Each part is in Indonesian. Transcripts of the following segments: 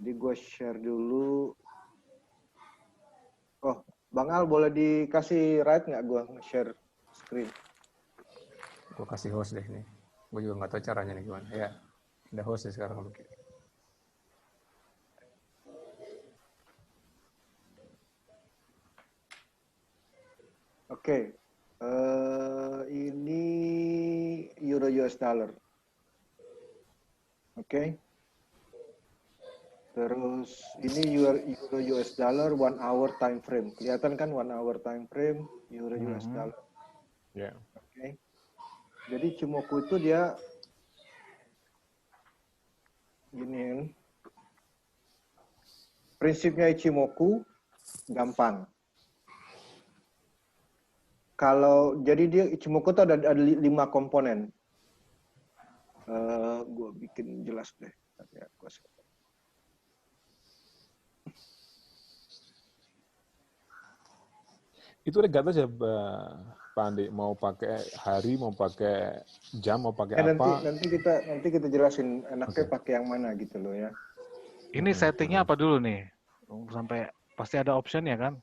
Jadi gue share dulu. Oh, Bang Al boleh dikasih right nggak gue share screen? Gue kasih host deh nih. Gue juga nggak tahu caranya nih gimana. Ya, ada host ya sekarang. Oke. Oke. Ini euro US dollar. Oke. Terus ini euro US dollar 1 hour time frame. Kelihatan kan 1 hour time frame euro US dollar. Ya. Oke. Jadi Ichimoku itu dia giniin. Prinsipnya Ichimoku gampang. Kalau jadi dia Ichimoku itu ada 5 komponen. Gue bikin jelas deh. Itu regatta siapa, Pak Andi? Mau pakai hari, mau pakai jam, mau pakai apa? Nanti kita jelasin enaknya pakai yang mana gitu loh ya. Ini settingnya apa dulu nih? Sampai pasti ada option ya kan?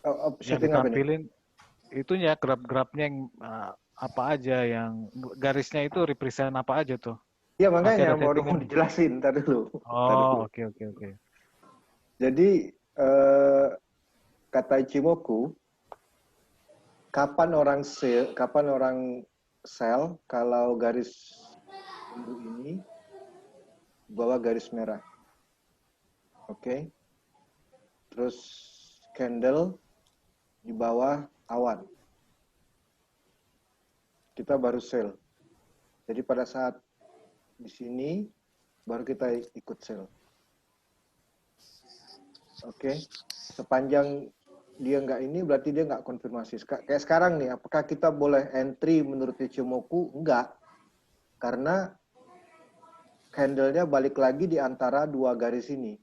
Yang Setting apa nih? ditampilin itunya grab-grabnya yang apa aja, yang garisnya itu represent apa aja tuh? Iya makanya Pasti ada mau dijelasin ntar dulu. Oh, oke. Jadi kata Ichimoku, kapan orang sell kalau garis biru ini bawah garis merah. Oke. Terus candle di bawah awan. Kita baru sell. Jadi pada saat di sini baru kita ikut sell. Oke. Sepanjang dia nggak ini berarti dia nggak konfirmasi. Kayak sekarang nih, apakah kita boleh entry menurut Ichimoku? Enggak. Karena candle-nya balik lagi di antara dua garis ini.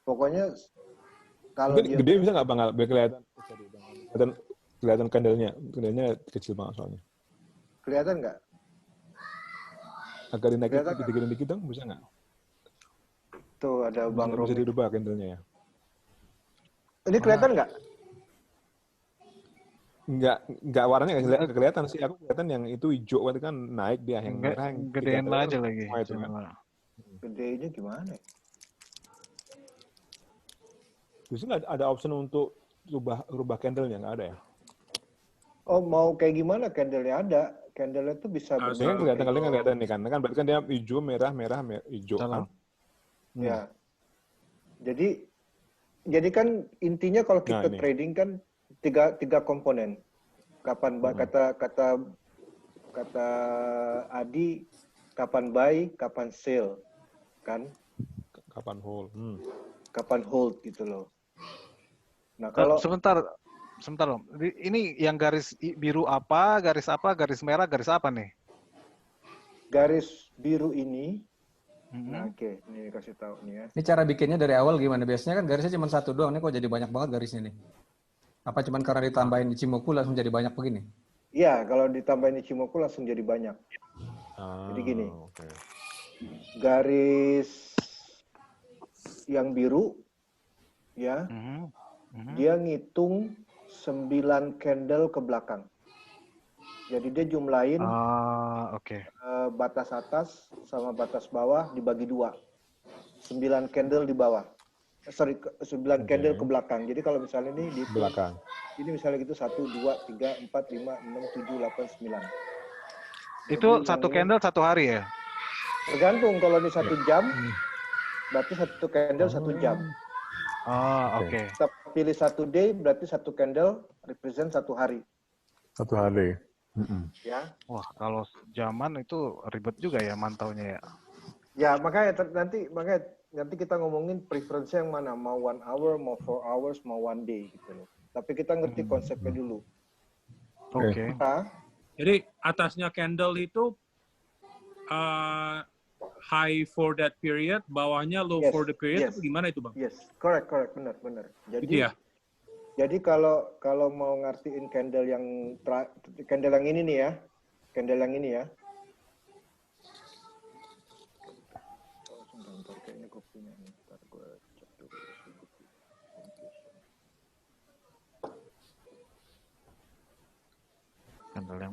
Pokoknya kalau Mungkin dia gede bisa nggak Bang Al? Biar kelihatan candle-nya. Candle-nya kecil banget soalnya. kelihatan nggak? Agak dinaikin dikit dong, bisa nggak? Tuh ada Bang Romi. Bisa dirubah candle-nya ya? Ini kelihatan nggak? Nggak warnanya nggak kelihatan sih. Aku kelihatan yang itu hijau berarti kan naik dia, yang merah yang gedein kan aja lagi. semua itu kan. Gedenya gimana? Justru nggak ada option untuk rubah candle-nya, nggak ada ya? Oh mau kayak gimana candle-nya ada? Candle-nya tuh bisa Ini kan kelihatan nih kan. Kan berarti kan dia hijau, merah, hijau kan. Ya. Jadi kan intinya kalau kita trading kan tiga komponen. Kapan kata Adi, kapan buy, kapan sell, kan? Kapan hold? Kapan hold gitu loh. Nah kalau sebentar Om. Ini yang garis biru apa, garis merah, garis apa nih? Garis biru ini. Nah, oke, ini kasih tahu nih ya. Ini cara bikinnya dari awal gimana? Biasanya kan garisnya cuma satu doang, ini kok jadi banyak banget garisnya nih? Apa cuma karena ditambahin Ichimoku langsung jadi banyak begini? Iya, kalau ditambahin Ichimoku langsung jadi banyak. Jadi gini, garis yang biru, ya, dia ngitung 9 candle ke belakang. Jadi dia jumlahin batas atas sama batas bawah dibagi 2. 9 candle di bawah. 9 candle ke belakang. Jadi kalau misalnya ini di belakang. Ini misalnya gitu 1 2 3 4 5 6 7 8 9. Itu satu candle satu hari ya? Tergantung kalau ini 1 jam berarti satu candle 1 jam. Oke. Kita pilih 1 day berarti 1 candle represent 1 hari. 1 hari. Ya. Wah, kalau zaman itu ribet juga ya mantaunya ya. Ya, makanya nanti kita ngomongin preference yang mana, mau 1 hour, mau 4 hours, mau 1 day gitu loh. Tapi kita ngerti konsepnya dulu. Oke. Jadi atasnya candle itu high for that period, bawahnya low for the period, atau gimana itu Bang? Yes, correct, benar. Jadi gitu ya? Jadi kalau mau ngertiin candle yang ini nih ya, candle yang ini ya. Kayaknya gue punya nih.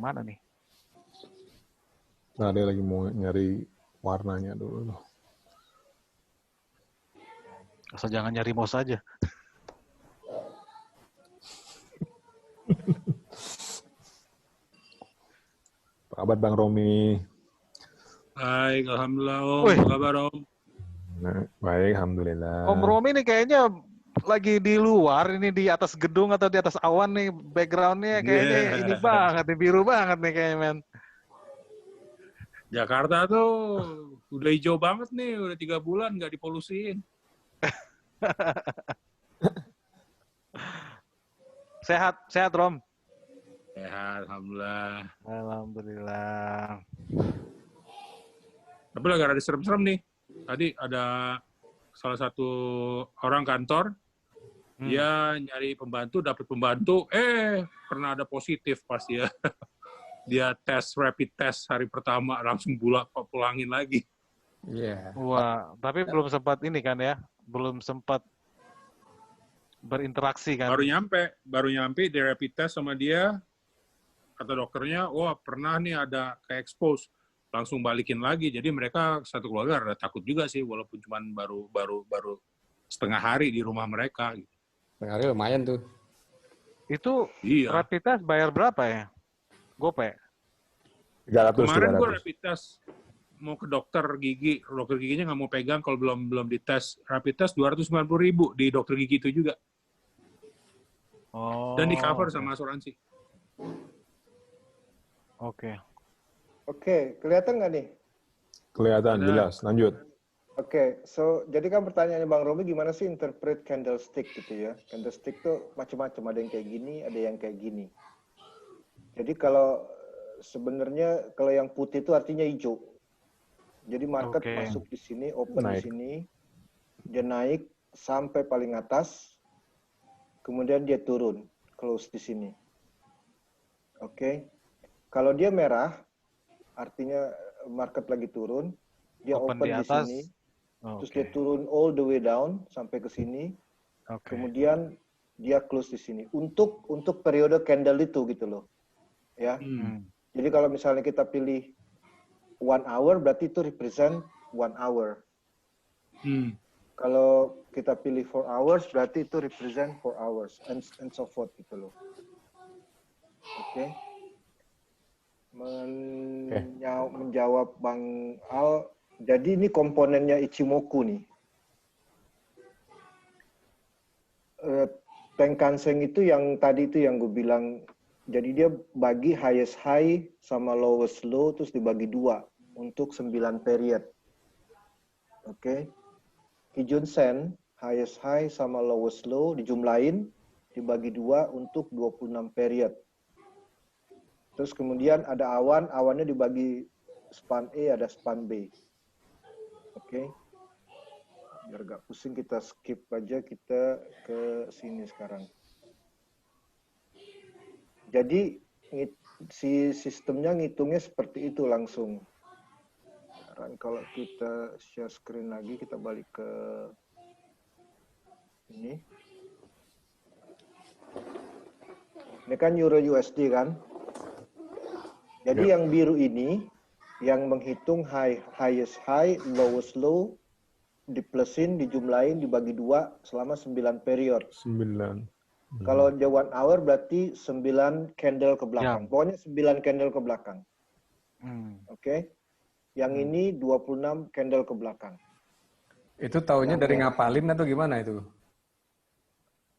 mana nih? Nah, dia lagi mau nyari warnanya dulu. Asal jangan nyari mouse aja. Apa kabar Bang Romi? Baik, alhamdulillah Om. Wih. Apa kabar Om? Nah, baik, alhamdulillah. Om Romi nih kayaknya lagi di luar, ini di atas gedung atau di atas awan nih, backgroundnya kayaknya Yeah. ini banget nih, biru banget nih kayaknya, men. Jakarta tuh udah hijau banget nih, udah 3 bulan nggak dipolusiin. Sehat Rom. Sehat, alhamdulillah. Alhamdulillah. Tapi lagi ada serem-serem nih. Tadi ada salah satu orang kantor, dia nyari pembantu, dapat pembantu, pernah ada positif pasti ya. Dia tes rapid test hari pertama langsung pulangin lagi. Iya. Wah, tapi belum sempat ini kan ya, belum sempat berinteraksi kan. Baru nyampe di rapid test sama dia, kata dokternya, wah pernah nih ada ke expose, langsung balikin lagi. Jadi mereka satu keluarga rada takut juga sih, walaupun cuma baru setengah hari di rumah mereka. Setengah hari lumayan tuh. Itu Iya. rapid test bayar berapa ya? Gope. 300. Kemarin gue rapid test mau ke dokter giginya nggak mau pegang kalau belum dites. Rapid test 290.000 di dokter gigi itu juga. Oh. Dan di cover sama asuransi. Oke. Oke, kelihatan nggak nih? Kelihatan, jelas. Lanjut. Oke, jadi kan pertanyaannya Bang Romi gimana sih interpret candlestick gitu ya? Candlestick tuh macam-macam, ada yang kayak gini, ada yang kayak gini. Jadi sebenarnya kalau yang putih itu artinya hijau. Jadi market masuk di sini, open di sini, dia naik sampai paling atas, kemudian dia turun, close di sini. Oke. Kalau dia merah, artinya market lagi turun, dia open di sini, terus dia turun all the way down sampai ke sini, kemudian dia close di sini. Untuk periode candle itu gitu loh, ya. Jadi kalau misalnya kita pilih 1 hour, berarti itu represent 1 hour. Kalau kita pilih 4 hours, berarti itu represent 4 hours, and so forth gitu loh. Oke. Menjawab Bang Al, jadi ini komponennya Ichimoku nih. Tenkan-sen itu yang tadi itu yang gue bilang, jadi dia bagi highest high sama lowest low, terus dibagi 2 untuk 9 period. Oke. Kijun-sen, highest high sama lowest low dijumlahin, dibagi 2 untuk 26 period. Terus kemudian ada awannya dibagi span A, ada span B. Oke. Biar gak pusing kita skip aja, kita ke sini sekarang. Jadi si sistemnya ngitungnya seperti itu langsung. Sekarang kalau kita share screen lagi, kita balik ke ini. Ini kan Euro USD kan? Jadi yang biru ini yang menghitung highest high, lowest low, diplusin, dijumlahin, dibagi 2 selama 9 period. 9. Kalau dia 1 hour berarti 9 candle ke belakang. Pokoknya 9 candle ke belakang. Oke. Yang ini 26 candle ke belakang. Itu taunya dari ngapalin atau gimana itu?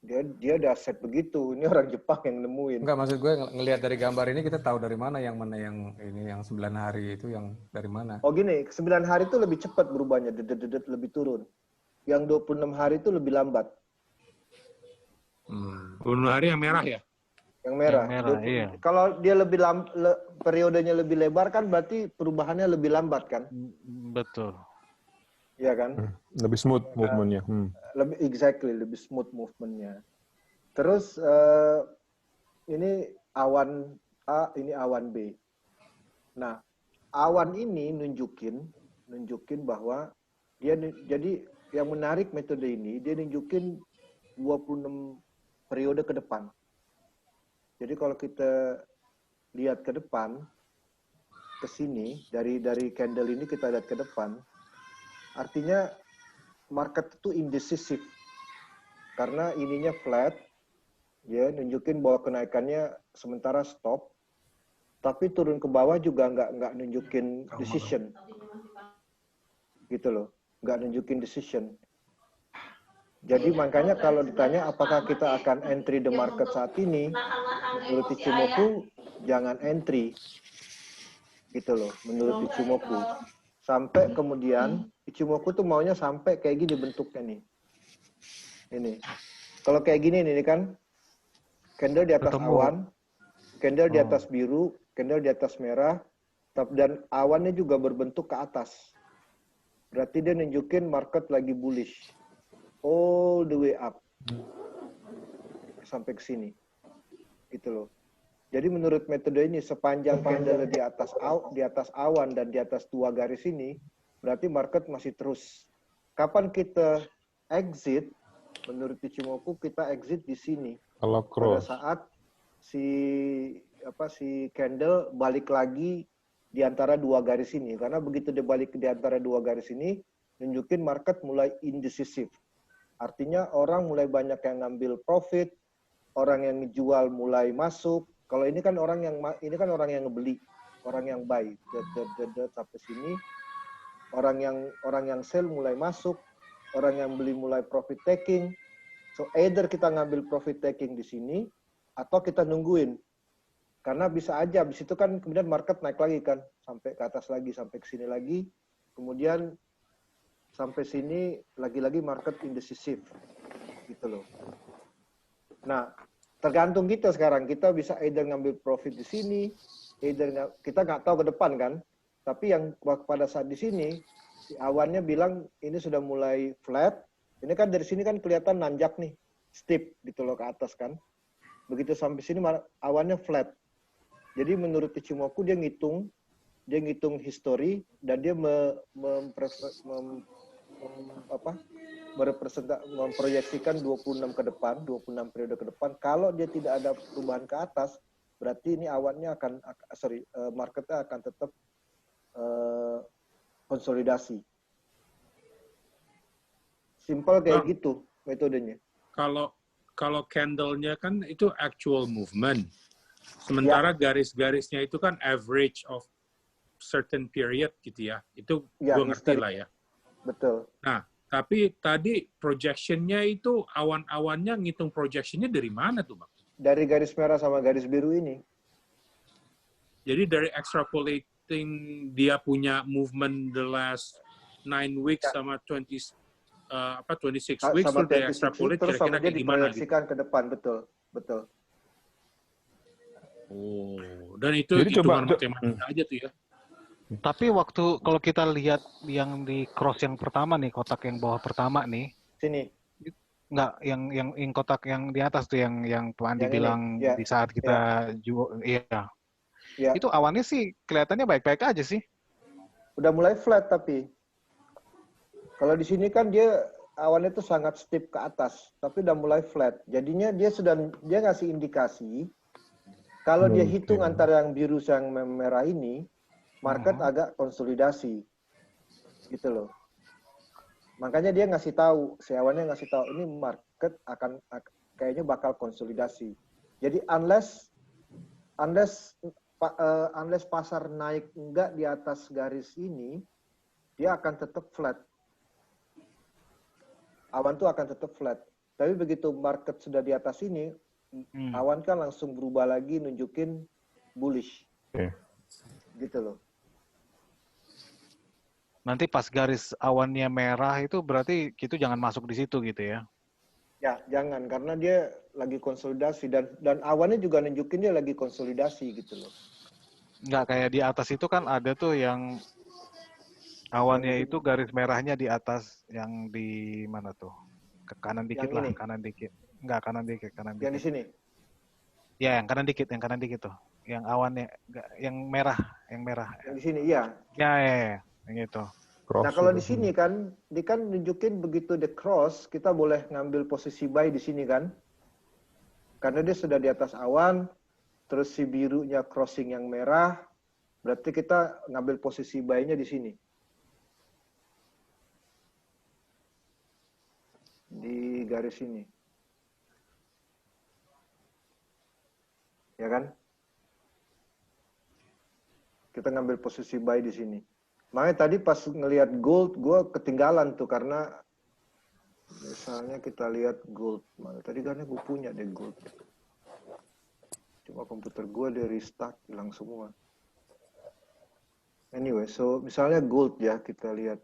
Dia udah set begitu. Ini orang Jepang yang nemuin. Enggak, maksud gue ngelihat dari gambar ini kita tahu dari mana yang ini yang 9 hari itu yang dari mana. Oh gini, 9 hari itu lebih cepat berubahnya, dedet lebih turun. Yang 26 hari itu lebih lambat. 26 hari yang merah ya? Yang merah. Iya. Kalau dia lebih periodenya lebih lebar kan berarti perubahannya lebih lambat kan? Betul. Iya kan? Lebih smooth movement-nya. Lebih smooth movement-nya. Terus ini awan A, ini awan B. Nah, awan ini nunjukin bahwa jadi yang menarik metode ini, dia nunjukin 26 periode ke depan. Jadi kalau kita lihat ke depan, ke sini, dari candle ini kita lihat ke depan, artinya market itu indecisive. Karena ininya flat, ya nunjukin bahwa kenaikannya sementara stop, tapi turun ke bawah juga nggak nunjukin decision, gitu loh, nggak nunjukin decision. Jadi makanya kalau ditanya apakah kita akan entry the market saat ini, menurut Ichimoku jangan entry, gitu loh, menurut Ichimoku. Sampai kemudian Ichimoku tuh maunya sampai kayak gini bentuknya nih. Ini. Kalau kayak gini nih kan, candle di atas awan, candle di atas biru, candle di atas merah, dan awannya juga berbentuk ke atas. Berarti dia nunjukin market lagi bullish. All the way up. Sampai ke sini. Gitu loh. Jadi menurut metode ini, sepanjang candle di atas awan dan di atas 2 garis ini, berarti market masih terus. Kapan kita exit? Menurut Ichimoku kita exit di sini. Kalau Pada cross. saat si candle balik lagi di antara 2 garis ini. Karena begitu dia balik di antara 2 garis ini, nunjukin market mulai indecisive. Artinya orang mulai banyak yang ngambil profit, orang yang jual mulai masuk. Kalau ini kan orang yang ngebeli, orang yang buy, sampai sini. Orang yang sell mulai masuk, orang yang beli mulai profit taking. So either kita ngambil profit taking di sini atau kita nungguin. Karena bisa aja habis itu kan kemudian market naik lagi kan, sampai ke atas lagi, sampai ke sini lagi. Kemudian sampai sini lagi-lagi market indecisive. Gitu loh. Nah, tergantung kita sekarang. Kita bisa either ngambil profit di sini, kita nggak tahu ke depan kan. Tapi yang pada saat di sini, si awannya bilang ini sudah mulai flat. Ini kan dari sini kan kelihatan nanjak nih, steep gitu loh ke atas kan. Begitu sampai sini awannya flat. Jadi menurut Ichimoku dia ngitung history dan dia memproyeksikan 26 ke depan, 26 periode ke depan. Kalau dia tidak ada perubahan ke atas, berarti ini awannya marketnya akan tetap konsolidasi. Simple kayak gitu metodenya. Kalau candle-nya kan itu actual movement. Sementara garis-garisnya itu kan average of certain period gitu ya. Itu gue ngerti lah ya. Betul. Nah, tapi tadi projection-nya itu awan-awannya ngitung projection-nya dari mana tuh, Bang? Dari garis merah sama garis biru ini. Jadi dari extrapolating dia punya movement the last 9 weeks sama 26 weeks sama terus dia extrapolate terus kira-kira kayak gimana gitu. diproyeksikan ke depan, betul. Oh, dan itu Jadi hitungan matematika aja tuh ya. Tapi kalau kita lihat yang di cross yang pertama nih, kotak yang bawah pertama nih, Sini. enggak yang kotak yang di atas tuh yang Pak Andi Yang bilang ini, ya. di saat kita jual, iya. Ya. Itu awannya sih kelihatannya baik-baik aja sih. Udah mulai flat tapi. Kalau di sini kan dia awannya tuh sangat steep ke atas, tapi udah mulai flat. Jadinya dia ngasih indikasi kalau dia hitung antara yang biru sama yang merah ini, market agak konsolidasi. Gitu loh. Makanya dia ngasih tahu, si awannya ngasih tahu ini market akan kayaknya bakal konsolidasi. Jadi unless pasar naik enggak di atas garis ini, dia akan tetap flat. Awan tuh akan tetap flat. Tapi begitu market sudah di atas ini, awan kan langsung berubah lagi nunjukin bullish. Gitu loh. Nanti pas garis awannya merah itu berarti kita jangan masuk di situ gitu ya. Ya, jangan karena dia lagi konsolidasi dan awannya juga nunjukin dia lagi konsolidasi gitu loh. Nggak kayak di atas itu kan ada tuh yang awannya itu garis merahnya di atas, yang di mana tuh? Ke kanan dikit Yang lah, ini? kanan dikit. Enggak, kanan dikit. Yang di sini. Ya, yang kanan dikit tuh. Yang awannya yang merah. Yang di sini, iya. Ya, yang itu. Nah, kalau di sini kan, dia kan nunjukin begitu the cross, kita boleh ngambil posisi buy di sini kan. Karena dia sudah di atas awan, terus si birunya crossing yang merah, berarti kita ngambil posisi buy-nya di sini. Di garis ini. Ya kan? Kita ngambil posisi buy di sini. Makanya tadi pas ngelihat gold, gue ketinggalan tuh karena misalnya kita lihat gold. Mana tadi karena gue punya deh gold. Cuma komputer gue di restart hilang semua. Anyway, so misalnya gold ya kita lihat.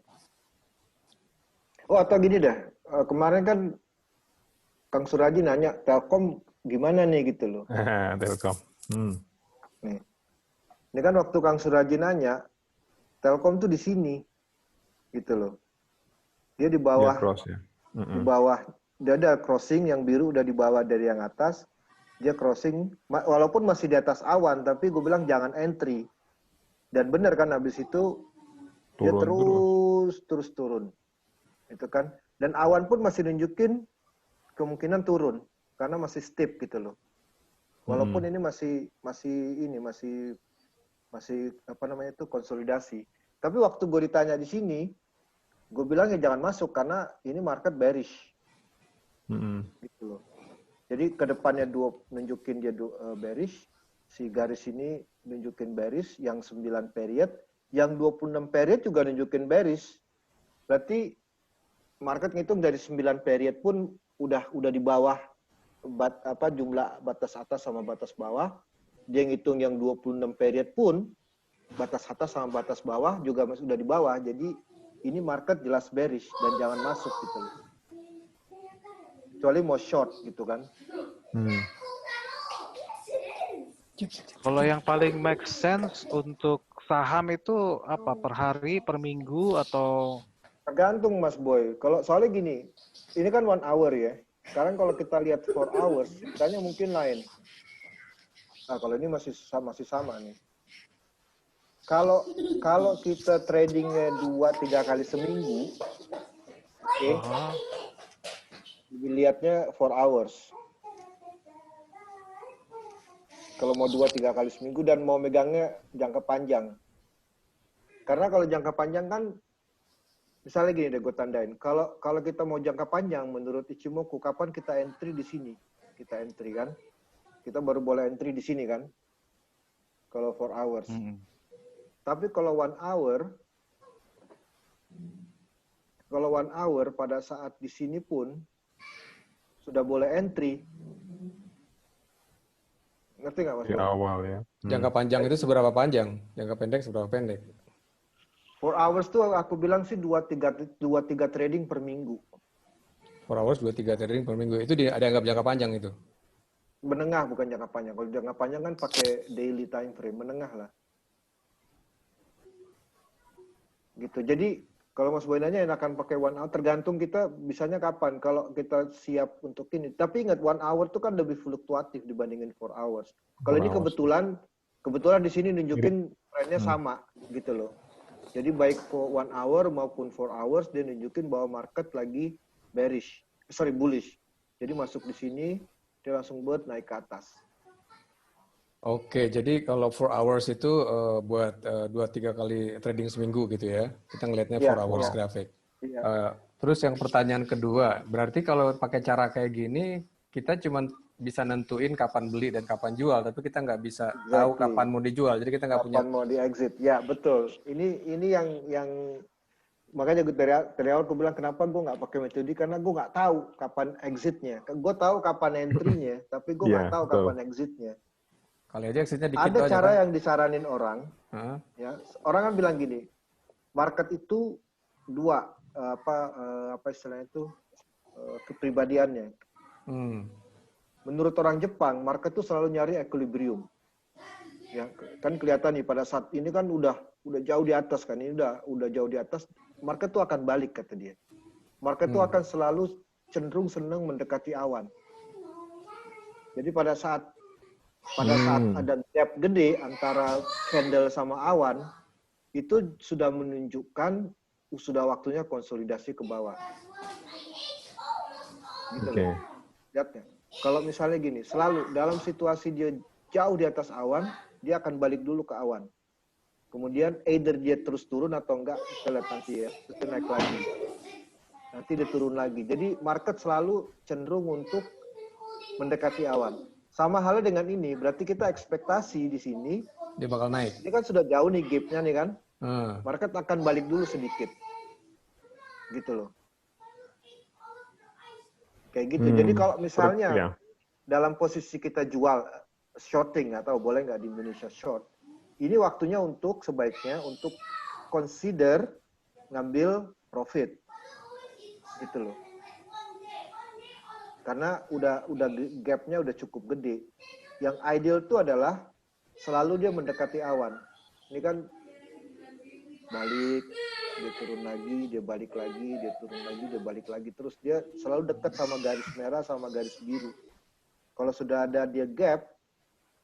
Oh atau gini dah, kemarin kan Kang Suraji nanya Telkom gimana nih gitu loh. Telkom. Nih. Ini kan waktu Kang Suraji nanya, Telkom tuh di sini, gitu loh. Dia di bawah, cross, ya. di bawah, dia ada crossing yang biru udah di bawah dari yang atas, dia crossing, walaupun masih di atas awan, tapi gue bilang jangan entry. Dan benar kan habis itu dia terus turun, itu kan. Dan awan pun masih nunjukin kemungkinan turun, karena masih steep gitu loh. Walaupun ini masih apa namanya itu konsolidasi. Tapi waktu gue ditanya di sini, gue bilang ya jangan masuk karena ini market bearish. Gitu loh. Jadi kedepannya nunjukin dia bearish, si garis ini nunjukin bearish, yang 9 period, yang 26 period juga nunjukin bearish. Berarti market ngitung dari 9 period pun udah di bawah jumlah batas atas sama batas bawah. Dia ngitung yang 26 period pun batas atas sama batas bawah juga masih udah di bawah. Jadi ini market jelas bearish dan jangan masuk gitu. Kecuali mau short gitu kan. Kalau yang paling make sense untuk saham itu apa? Per hari, per minggu atau? Tergantung Mas Boy. Kalau soalnya gini, ini kan 1 hour ya. Sekarang kalau kita lihat 4 hours, tanya mungkin lain. Nah, kalau ini masih sama nih. Kalau kita tradingnya 2-3 kali seminggu, oke, dilihatnya 4 hours. Kalau mau 2-3 kali seminggu dan mau megangnya jangka panjang. Karena kalau jangka panjang kan, misalnya gini deh gue tandain. Kalau kita mau jangka panjang, menurut Ichimoku, kapan kita entry di sini? Kita entry kan? Kita baru boleh entry di sini kan? Kalau 4 hours. Tapi kalau 1 hour pada saat di sini pun sudah boleh entry. Ngerti nggak Mas? Di awal ya. Jangka panjang itu seberapa panjang? Jangka pendek seberapa pendek? 4 hours tuh aku bilang sih 2-3 trading per minggu. 4 hours 2-3 trading per minggu. Itu ada anggap jangka panjang itu? Menengah bukan jangka panjang. Kalau jangka panjang kan pakai daily time frame, menengah lah. Gitu. Jadi kalau Mas Boy nanya enakan pakai 1 hour, tergantung kita bisanya kapan. Kalau kita siap untuk ini. Tapi ingat 1 hour tuh kan lebih fluktuatif dibandingin 4 hours. Kalau ini kebetulan di sini nunjukin trennya sama gitu loh. Jadi baik for 1 hour maupun 4 hours dia nunjukin bahwa market lagi bullish. Jadi masuk di sini dia langsung buat naik ke atas. Oke, jadi kalau 4 hours itu buat 2-3 kali trading seminggu gitu ya. Kita ngelihatnya 4 hours grafik. Terus yang pertanyaan kedua, berarti kalau pakai cara kayak gini, kita cuma bisa nentuin kapan beli dan kapan jual, tapi kita nggak bisa tahu kapan mau dijual. Jadi kita nggak punya. Kapan mau di exit? Ya betul. Ini yang makanya dari awal gue bilang kenapa gue nggak pakai metode karena gue nggak tahu kapan exitnya. Gue tahu kapan entry-nya, tapi gue nggak tahu kapan exitnya. Kali aja exitnya dikit. Ada cara yang disaranin orang, ya orang kan bilang gini, market itu dua apa istilahnya itu kepribadiannya. Menurut orang Jepang, market itu selalu nyari equilibrium. Ya kan kelihatan nih pada saat ini kan udah jauh di atas kan, ini udah jauh di atas, market itu akan balik kata dia. Market itu akan selalu cenderung senang mendekati awan. Jadi pada saat ada gap gede antara candle sama awan, itu sudah menunjukkan sudah waktunya konsolidasi ke bawah. Gitu loh. Lihatnya. Kalau misalnya gini, selalu dalam situasi dia jauh di atas awan, dia akan balik dulu ke awan. Kemudian either dia terus turun atau enggak, kita lihat nanti ya, terus dia naik lagi. Nanti dia turun lagi. Jadi market selalu cenderung untuk mendekati awan. Sama halnya dengan ini, berarti kita ekspektasi di sini dia bakal naik. Ini kan sudah jauh nih gap-nya nih kan. Market akan balik dulu sedikit. Gitu loh. Kayak gitu. Jadi kalau misalnya dalam posisi kita jual shorting, nggak tahu boleh nggak di Indonesia short, ini waktunya untuk sebaiknya untuk consider ngambil profit. Gitu loh. Karena udah gap-nya udah cukup gede. Yang ideal itu adalah selalu dia mendekati awan. Ini kan balik, dia turun lagi, dia balik lagi, dia turun lagi, dia balik lagi. Terus dia selalu dekat sama garis merah sama garis biru. Kalau sudah ada dia gap,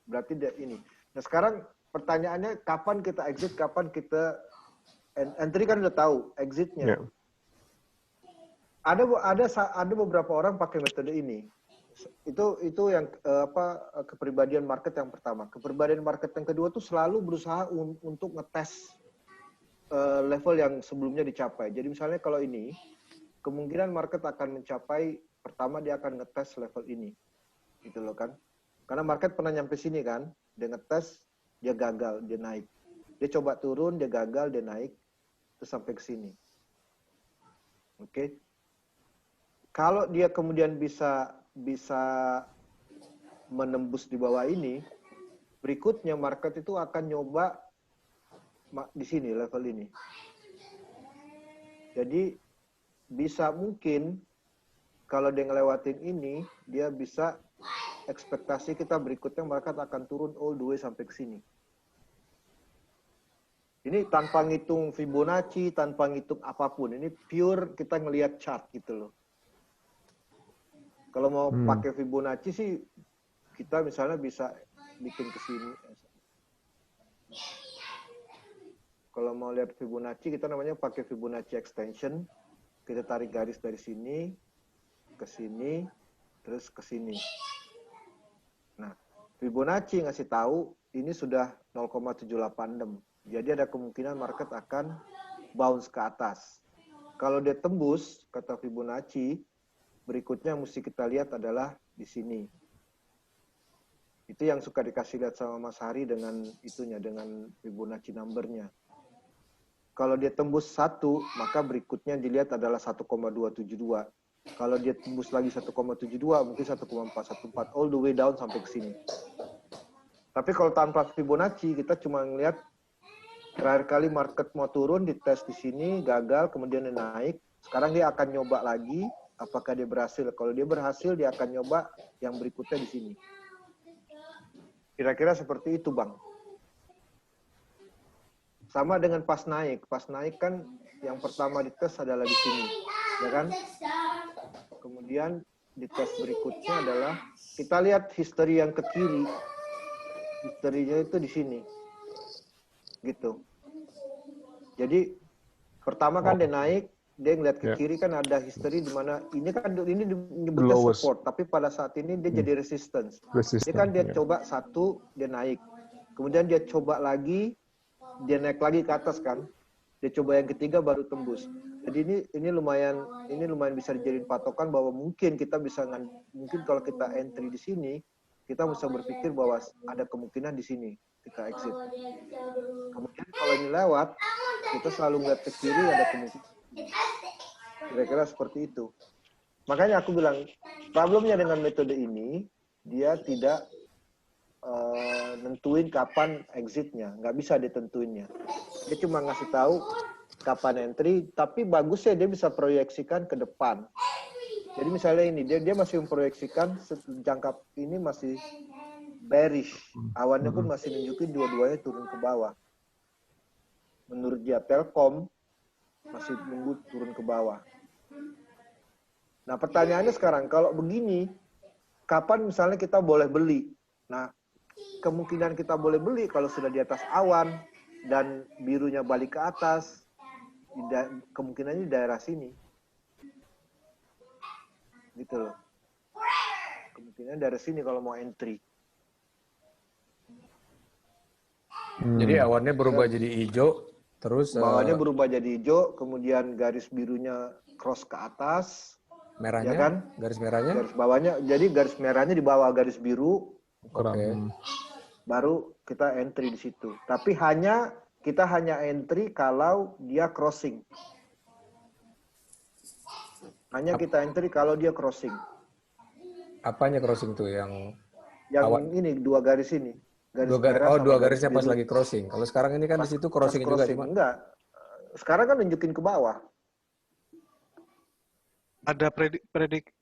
berarti dia ini. Nah sekarang pertanyaannya kapan kita exit, kapan kita entry kan udah tahu exitnya. Yeah. Ada beberapa orang pakai metode ini. Itu yang kepribadian market yang pertama. Kepribadian market yang kedua tuh selalu berusaha untuk ngetes level yang sebelumnya dicapai. Jadi misalnya kalau ini kemungkinan market akan mencapai, pertama dia akan ngetes level ini. Gitu loh kan. Karena market pernah nyampe sini kan, dia ngetes, dia gagal, dia naik. Dia coba turun, dia gagal, dia naik, terus sampai ke sini. Oke. Kalau dia kemudian bisa menembus di bawah ini, berikutnya market itu akan nyoba di sini, level ini. Jadi bisa mungkin kalau dia ngelewatin ini, dia bisa ekspektasi kita berikutnya market akan turun all the way sampai ke sini. Ini tanpa ngitung Fibonacci, tanpa ngitung apapun. Ini pure kita ngelihat chart gitu loh. Kalau mau pakai Fibonacci sih, kita misalnya bisa bikin ke sini. Kalau mau lihat Fibonacci, kita namanya pakai Fibonacci extension. Kita tarik garis dari sini, ke sini, terus ke sini. Nah, Fibonacci ngasih tahu ini sudah 0,786. Jadi ada kemungkinan market akan bounce ke atas. Kalau dia tembus, kata Fibonacci, berikutnya yang mesti kita lihat adalah di sini. Itu yang suka dikasih lihat sama Mas Hari dengan itunya, dengan Fibonacci number-nya. Kalau dia tembus 1, maka berikutnya dilihat adalah 1,272. Kalau dia tembus lagi 1,72, mungkin 1,414, all the way down sampai ke sini. Tapi kalau tanpa Fibonacci, kita cuma ngelihat terakhir kali market mau turun, dites di sini, gagal, kemudian dia naik. Sekarang dia akan nyoba lagi, apakah dia berhasil. Kalau dia berhasil, dia akan nyoba yang berikutnya di sini. Kira-kira seperti itu, Bang. Sama dengan pas naik. Pas naik kan yang pertama dites adalah di sini. Ya kan? Kemudian dites berikutnya adalah, kita lihat history yang ke kiri. Historinya itu di sini. Gitu. Jadi, pertama kan dia naik, dia ngeliat ke kiri kan ada history di mana ini kan ini menyebutnya support, tapi pada saat ini dia jadi resistance. Dia kan dia coba satu, dia naik. Kemudian dia coba lagi, dia naik lagi ke atas kan. Dia coba yang ketiga baru tembus. Jadi ini lumayan bisa dijadiin patokan bahwa mungkin kita bisa mungkin kalau kita entry di sini, kita bisa berpikir bahwa ada kemungkinan di sini kita exit. Kemudian kalau ini lewat, kita selalu ngeliat ke kiri ada kemungkinan. Kira-kira seperti itu. Makanya aku bilang, problemnya dengan metode ini, dia tidak nentuin kapan exitnya. Nggak bisa ditentuinnya. Dia cuma ngasih tahu kapan entry, tapi bagusnya dia bisa proyeksikan ke depan. Jadi misalnya ini, dia masih memproyeksikan jangka ini masih bearish. Awannya pun masih nunjukin dua-duanya turun ke bawah. Menurut dia, Telkom masih nunggu turun ke bawah. Nah, pertanyaannya sekarang, kalau begini, kapan misalnya kita boleh beli? Nah, kemungkinan kita boleh beli kalau sudah di atas awan dan birunya balik ke atas, kemungkinannya di daerah sini. Gitu loh. Kemungkinan dari sini kalau mau entry. Jadi awannya berubah jadi hijau, terus bawahnya berubah jadi hijau, kemudian garis birunya cross ke atas, merahnya, ya kan? garis merahnya, Garis bawahnya, jadi garis merahnya di bawah garis biru, oke. baru kita entry di situ. Tapi kita hanya entry kalau dia crossing. Hanya kita entry kalau dia crossing. Apanya crossing tuh yang ini dua garis ini. Dua garisnya pas lagi crossing. Kalau sekarang ini kan di situ crossing juga cuma. Enggak. Sekarang kan nunjukin ke bawah. Ada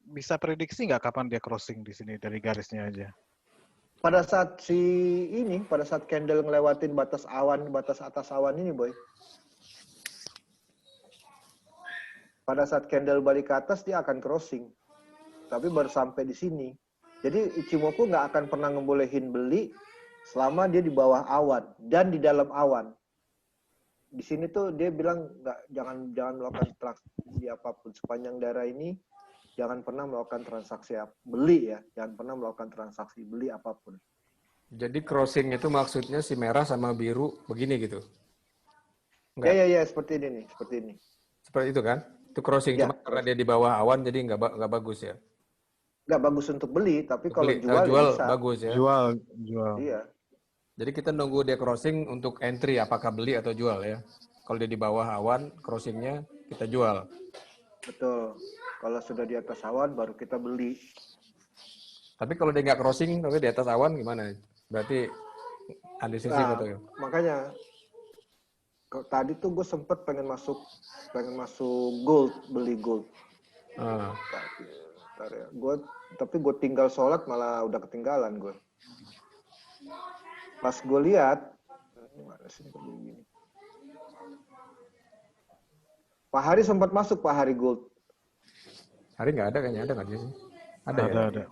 bisa prediksi nggak kapan dia crossing di sini dari garisnya aja? Pada saat pada saat candle ngelewatin batas atas awan ini, Boy. Pada saat candle balik ke atas dia akan crossing. Tapi baru sampai di sini. Jadi Ichimoku nggak akan pernah ngebolehin beli selama dia di bawah awan dan di dalam awan. Di sini tuh dia bilang jangan melakukan transaksi apapun sepanjang daerah ini, jangan pernah melakukan transaksi beli ya, jangan pernah melakukan transaksi beli apapun. Jadi crossing itu maksudnya si merah sama biru begini gitu? Ya, seperti ini nih, seperti ini. Seperti itu kan? Itu crossing ya, cuma karena dia di bawah awan jadi nggak bagus ya? Nggak bagus untuk beli, tapi kalau jual bisa. Bagus ya? Jual. Iya. Jadi kita nunggu dia crossing untuk entry, apakah beli atau jual ya? Kalau dia di bawah awan, crossingnya kita jual. Betul. Kalau sudah di atas awan, baru kita beli. Tapi kalau dia nggak crossing, tapi di atas awan gimana? Berarti ada sisi atau ya? Makanya, tadi tuh gue sempet pengen masuk gold, beli gold. Tapi gue tinggal sholat malah udah ketinggalan gue. Pas gue lihat, Pak Hari sempat masuk, Pak Hari Gold. Hari nggak ada kayaknya, ada nggak sih? Ada.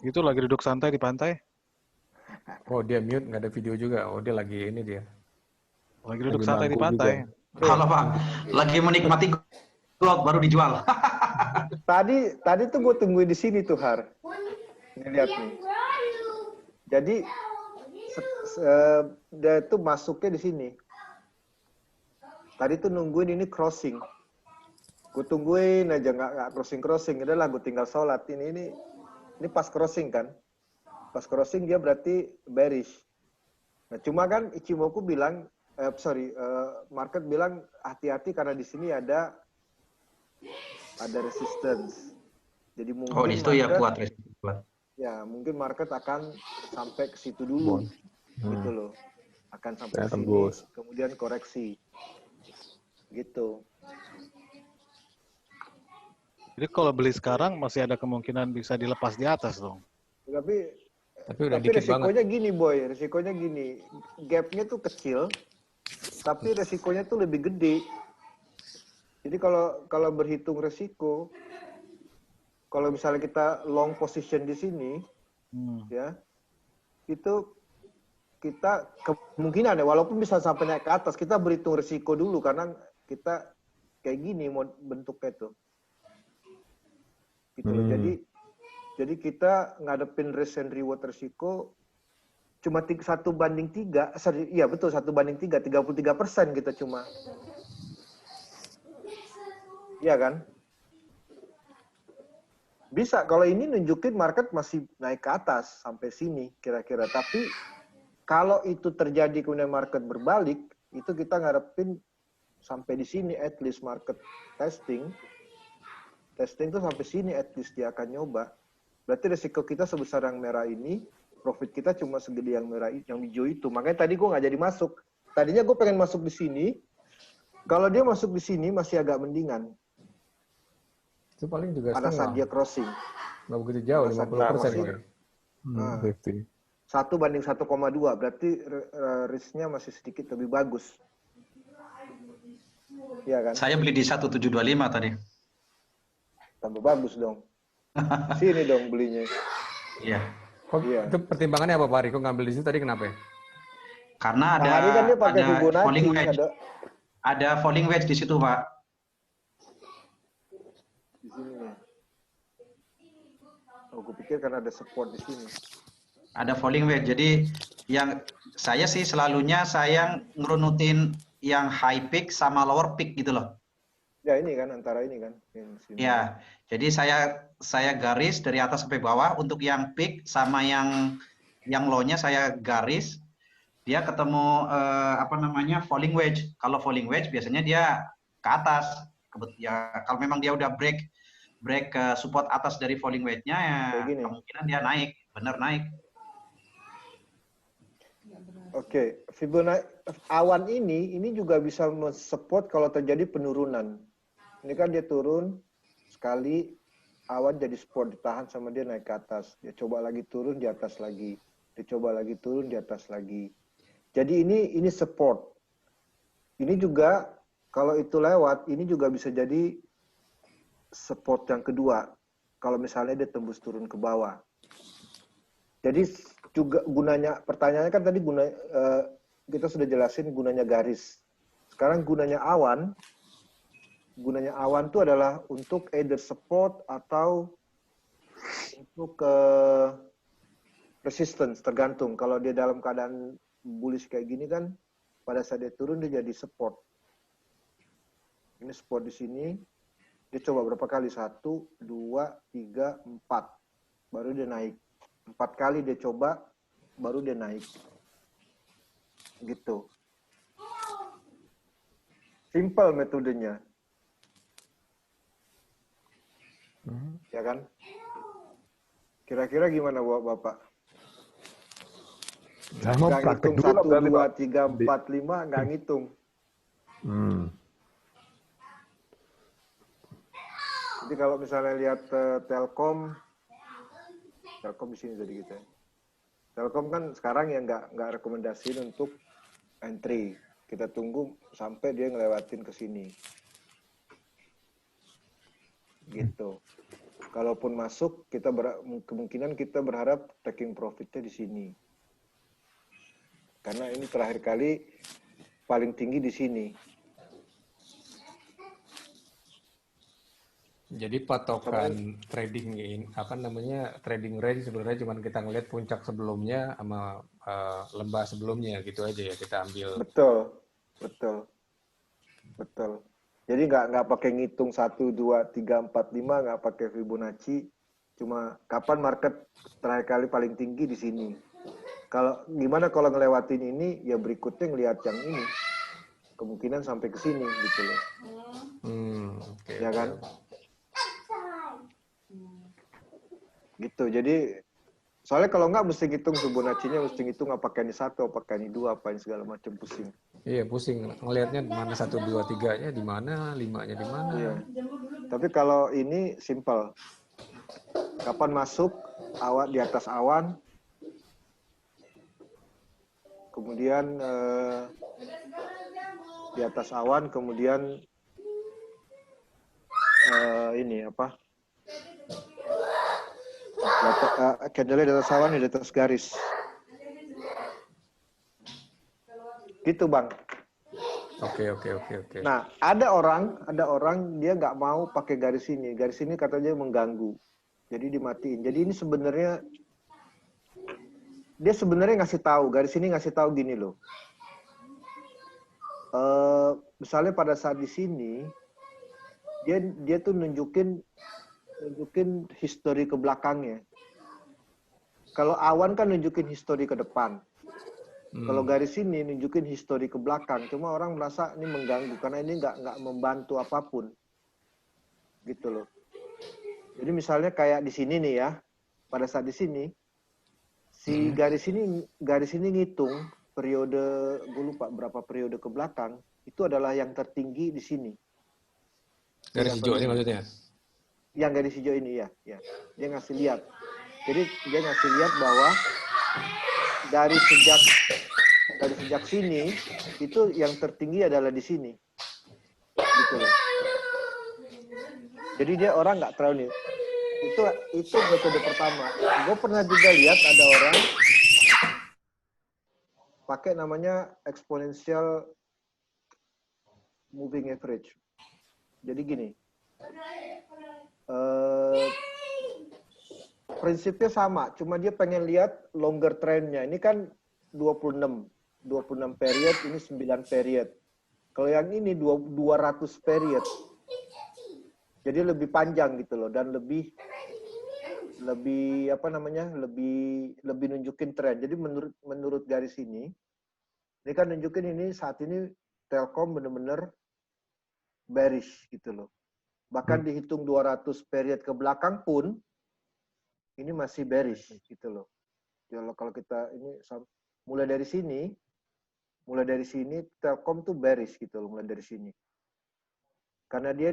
Itu lagi duduk santai di pantai. Oh dia mute, nggak ada video juga. Oh dia lagi ini dia. Lagi duduk santai di pantai. Halo Pak, lagi menikmati gold baru dijual. Tadi tuh gue tungguin di sini tuh Har. Ini lihat nih. Jadi dia tuh masuknya di sini. Tadi tuh nungguin ini crossing. Gue tungguin aja nggak crossing. Udahlah gue tinggal sholat. Ini pas crossing kan. Pas crossing dia berarti bearish. Nah cuma kan Ichimoku bilang, market bilang hati-hati karena di sini ada resistance. Jadi mungkin di situ ya kuat. Ya, mungkin market akan sampai ke situ dulu. Gitu loh. Akan sampai ke sini, kemudian koreksi. Gitu. Jadi kalau beli sekarang masih ada kemungkinan bisa dilepas di atas dong. Tapi udah dikit resikonya banget. Gini, Boy. Resikonya gini. Gapnya tuh kecil, tapi resikonya tuh lebih gede. Jadi kalau berhitung resiko, kalau misalnya kita long position di sini, ya, itu kita kemungkinan ya, walaupun bisa sampai naik ke atas, kita berhitung resiko dulu karena kita kayak gini mau bentuknya tuh, gitu loh. Jadi kita ngadepin risk and reward resiko cuma 1:3, iya betul 1:3, 33% kita cuma, iya kan? Bisa, kalau ini nunjukin market masih naik ke atas sampai sini kira-kira. Tapi kalau itu terjadi kemudian market berbalik, itu kita ngarepin sampai di sini at least market testing. Testing tuh sampai sini at least dia akan nyoba. Berarti resiko kita sebesar yang merah ini, profit kita cuma segede yang merah, yang hijau itu. Makanya tadi gue nggak jadi masuk. Tadinya gue pengen masuk di sini. Kalau dia masuk di sini masih agak mendingan. Itu paling juga pada saat dia crossing. Nggak begitu jauh, 50%. 1:1,2, berarti risknya masih sedikit lebih bagus. Iya kan? Saya beli di 1725 tadi. Tambah bagus dong. Sini dong belinya. Iya. Itu pertimbangannya apa Pak Ari? Kok ngambil di sini tadi kenapa ya? Karena ada falling wedge. Ada falling wedge di situ, Pak. Di sini nih. Oh, gue pikir karena ada support di sini. Ada falling wedge. Jadi Yang saya sih selalunya saya ngerunutin yang high peak sama lower peak gitu loh. Ya ini kan antara ini kan. Ya, jadi saya garis dari atas sampai bawah untuk yang peak sama yang low-nya saya garis. Dia ketemu apa namanya falling wedge. Kalau falling wedge biasanya dia ke atas. Ya kalau memang dia udah break ke support atas dari falling wedge-nya ya kemungkinan dia naik, benar naik. Oke, Fibonacci awan ini juga bisa mensupport kalau terjadi penurunan. Ini kan dia turun sekali, awan jadi support, ditahan sama dia naik ke atas. Dia coba lagi turun di atas lagi. Dia coba lagi turun di atas lagi. Jadi ini support. Ini juga kalau itu lewat, ini juga bisa jadi support yang kedua. Kalau misalnya dia tembus turun ke bawah. Jadi juga gunanya, pertanyaannya kan tadi kita sudah jelasin gunanya garis. Sekarang gunanya awan itu adalah untuk either support atau untuk resistance, tergantung. Kalau dia dalam keadaan bullish kayak gini kan, pada saat dia turun dia jadi support. Ini support di sini, dia coba berapa kali? 1, 2, 3, 4. Baru dia naik. 4 kali dia coba, baru dia naik. Gitu. Simple metodenya. Ya kan? Kira-kira gimana Bapak? Nggak ngitung 1, 2, 3, 4, 5, nggak ngitung. Jadi kalau misalnya lihat Telkom di sini tadi gitu ya. Telkom kan sekarang ya nggak rekomendasiin untuk entry. Kita tunggu sampai dia ngelewatin ke sini. Gitu. Kalaupun masuk, kemungkinan kita berharap taking profitnya di sini. Karena ini terakhir kali paling tinggi di sini. Jadi patokan trading trading range sebenarnya cuma kita ngelihat puncak sebelumnya sama lembah sebelumnya gitu aja ya kita ambil. Betul. Jadi nggak pakai ngitung 1, 2, 3, 4, 5, nggak pakai Fibonacci. Cuma kapan market terakhir kali paling tinggi di sini. Gimana kalau ngelewatin ini, ya berikutnya ngelihat yang ini. Kemungkinan sampai ke sini gitu loh. Ya kan? Gitu. Jadi soalnya kalau nggak mesti ngitung Fibonacci-nya, mesti ngitung apakah ini 1, apakah ini 2, apa ini segala macam, pusing. Iya, pusing. Ngelihatnya mana 1, 2, 3-nya di mana, 5-nya di mana. Iya. Tapi kalau ini simple. Kapan masuk, di atas awan, kemudian di atas awan, kemudian ini apa? Candle di atas awan, di atas garis. Gitu Bang. Oke. Nah, ada orang dia nggak mau pakai garis ini. Garis ini katanya mengganggu. Jadi dimatiin. Jadi ini sebenarnya dia sebenarnya ngasih tahu, garis ini ngasih tahu gini loh. Misalnya pada saat di sini dia tuh nunjukin histori ke belakangnya. Kalau awan kan nunjukin histori ke depan. Kalau garis ini nunjukin histori ke belakang. Cuma orang merasa ini mengganggu karena ini nggak membantu apapun. Gitu loh. Jadi misalnya kayak di sini nih ya. Pada saat di sini si garis ini ngitung periode, gue lupa berapa periode ke belakang, itu adalah yang tertinggi di sini. Garis hijau ini maksudnya? Yang garis hijau ini ya. Dia ngasih lihat. Jadi dia ngasih lihat bahwa dari sejak sini itu yang tertinggi adalah di sini. Gitu loh. Jadi dia orang nggak terlalu nih. Itu metode pertama. Gue pernah juga lihat ada orang pakai namanya exponential moving average. Jadi gini, prinsipnya sama, cuma dia pengen lihat longer trendnya. Ini kan 26 period, ini 9 period. Kalau yang ini 200 period. Jadi lebih panjang gitu loh, dan lebih apa namanya? lebih nunjukin tren. Jadi menurut garis ini kan nunjukin ini saat ini Telkom benar-benar bearish gitu loh. Bahkan dihitung 200 period ke belakang pun ini masih bearish gitu loh. Kalau kita ini mulai dari sini Telkom tuh bearish gitu loh, mulai dari sini. Karena dia